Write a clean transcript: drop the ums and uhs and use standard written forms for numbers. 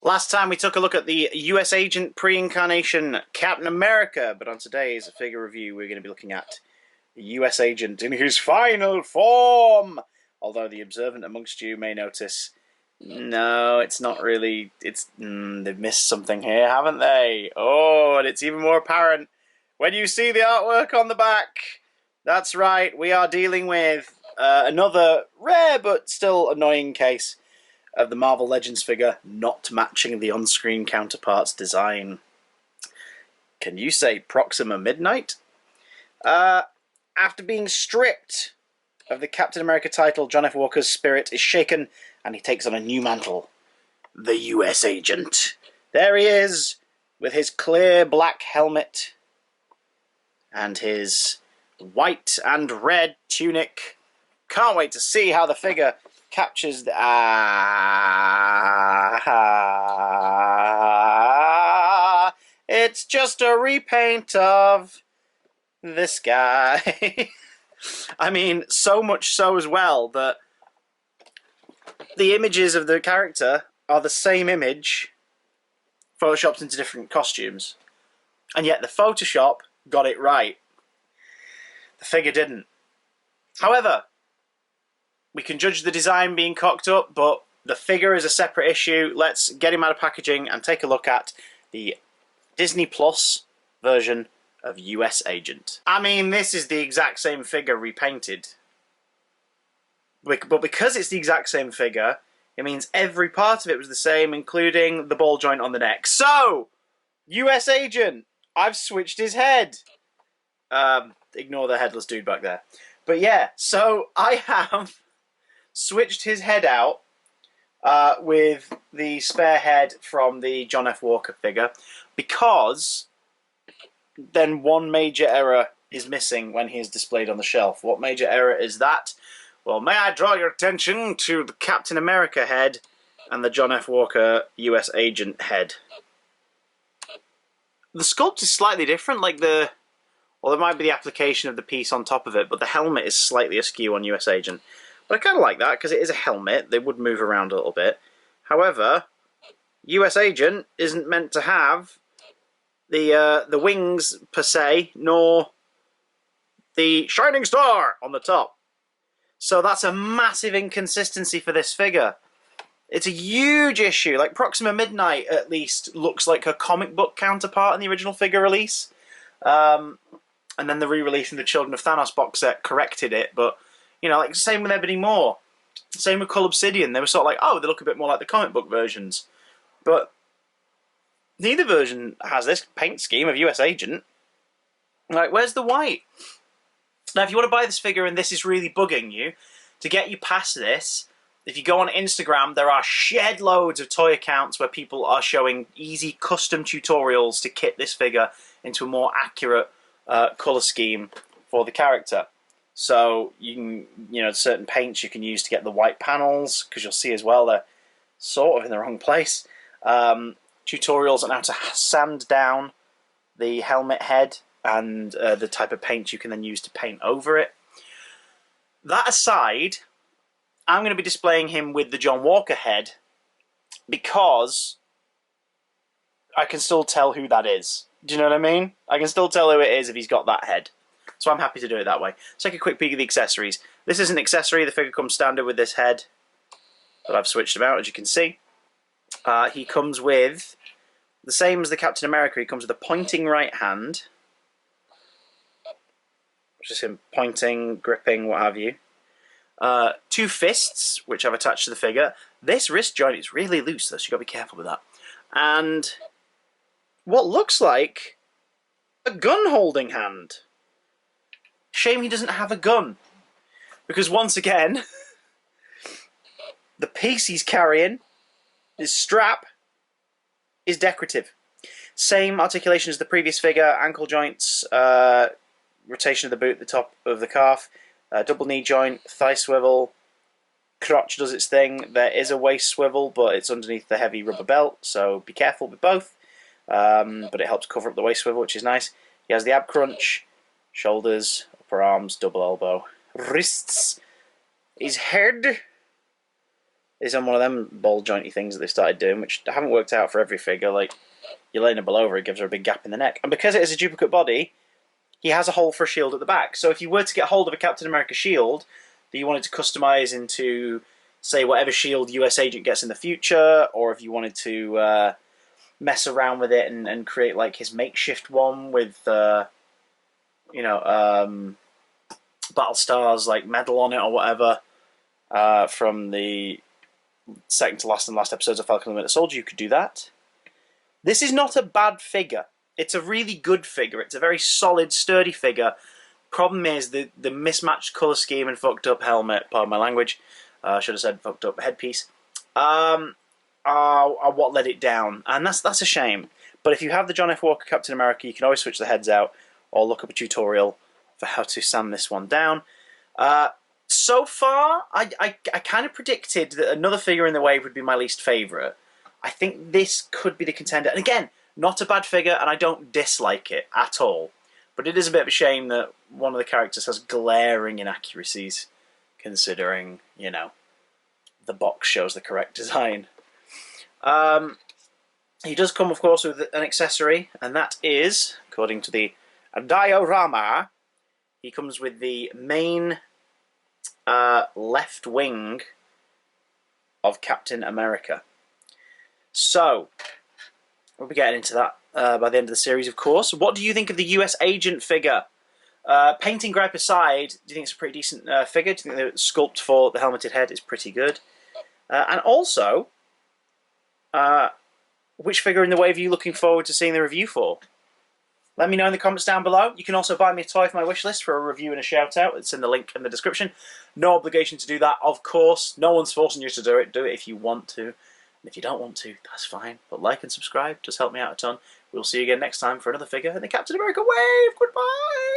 Last time we took a look at the US Agent pre-incarnation Captain America, but on today's figure review we're going to be looking at the US Agent in his final form! Although the observant amongst you may notice, no, it's not really, they've missed something here, haven't they? Oh, and it's even more apparent when you see the artwork on the back. That's right, we are dealing with another rare but still annoying case of the Marvel Legends figure not matching the on-screen counterpart's design. Can you say Proxima Midnight? After being stripped of the Captain America title, John F. Walker's spirit is shaken and he takes on a new mantle. The US Agent. There he is, with his clear black helmet and his white and red tunic. Can't wait to see how the figure captures the... it's just a repaint of this guy. I mean, so much so as well that the images of the character are the same image photoshopped into different costumes. And yet the Photoshop got it right. The figure didn't. However, we can judge the design being cocked up, but the figure is a separate issue. Let's get him out of packaging and take a look at the Disney Plus version of US Agent. I mean, this is the exact same figure repainted. But because it's the exact same figure, it means every part of it was the same, including the ball joint on the neck. So, US Agent, I've switched his head. Ignore the headless dude back there. But yeah, so I have switched his head out with the spare head from the John F. Walker figure, because then one major error is missing when he is displayed on the shelf. What major error is that? Well, may I draw your attention to the Captain America head and the John F. Walker US Agent head. The sculpt is slightly different, well, it might be the application of the piece on top of it, but the helmet is slightly askew on US Agent. But I kind of like that, because it is a helmet. They would move around a little bit. However, US Agent isn't meant to have the wings, per se, nor the shining star on the top. So that's a massive inconsistency for this figure. It's a huge issue. Like, Proxima Midnight, at least, looks like her comic book counterpart in the original figure release. And then the re-release in the Children of Thanos box set corrected it, but, you know, like, same with Ebony Moore. Same with Cull Obsidian. They were sort of like, oh, they look a bit more like the comic book versions. But neither version has this paint scheme of US Agent. Like, where's the white? Now, if you want to buy this figure and this is really bugging you, to get you past this, if you go on Instagram, there are shed loads of toy accounts where people are showing easy custom tutorials to kit this figure into a more accurate colour scheme for the character. So you can, certain paints you can use to get the white panels, because you'll see as well they're sort of in the wrong place. Tutorials on how to sand down the helmet head and the type of paint you can then use to paint over it. That aside, I'm going to be displaying him with the John Walker head because I can still tell who that is. Do you know what I mean? I can still tell who it is if he's got that head. So I'm happy to do it that way. Let's take a quick peek at the accessories. This is an accessory. The figure comes standard with this head, but I've switched him out, as you can see. He comes with, the same as the Captain America, he comes with a pointing right hand, which is him pointing, gripping, what have you. Two fists, which I've attached to the figure. This wrist joint is really loose, though, so you've got to be careful with that. And what looks like a gun-holding hand. Shame he doesn't have a gun, because once again, the piece he's carrying, his strap, is decorative. Same articulation as the previous figure, ankle joints, rotation of the boot at the top of the calf, double knee joint, thigh swivel, crotch does its thing. There is a waist swivel, but it's underneath the heavy rubber belt, so be careful with both. But it helps cover up the waist swivel, which is nice. He has the ab crunch, shoulders, upper arms, double elbow, wrists. His head is on one of them ball jointy things that they started doing, which haven't worked out for every figure. Like Yelena Belova, it gives her a big gap in the neck, and because it is a duplicate body, he has a hole for a shield at the back. So if you were to get hold of a Captain America shield that you wanted to customize into, say, whatever shield US Agent gets in the future, or if you wanted to mess around with it and create like his makeshift one with, you know, Battlestar's like medal on it or whatever, from the second to last and last episodes of Falcon and the Winter Soldier, you could do that. This is not a bad figure. It's a really good figure. It's a very solid, sturdy figure. Problem is the mismatched colour scheme and fucked up helmet, pardon my language, I should have said fucked up headpiece, are what let it down. And that's a shame. But if you have the John F. Walker Captain America, you can always switch the heads out or look up a tutorial for how to sand this one down. So far, I kind of predicted that another figure in the wave would be my least favourite. I think this could be the contender. And again, not a bad figure, and I don't dislike it at all. But it is a bit of a shame that one of the characters has glaring inaccuracies, considering, you know, the box shows the correct design. He does come, of course, with an accessory, and that is, according to the diorama, he comes with the main left wing of Captain America. So, we'll be getting into that by the end of the series, of course. What do you think of the US Agent figure? Painting gripe aside, do you think it's a pretty decent figure? Do you think the sculpt for the helmeted head is pretty good? And also, which figure in the wave are you looking forward to seeing the review for? Let me know in the comments down below. You can also buy me a toy for my wish list for a review and a shout out. It's in the link in the description. No obligation to do that, of course. No one's forcing you to do it. Do it if you want to. And if you don't want to, that's fine. But like and subscribe does help me out a ton. We'll see you again next time for another figure in the Captain America wave. Goodbye!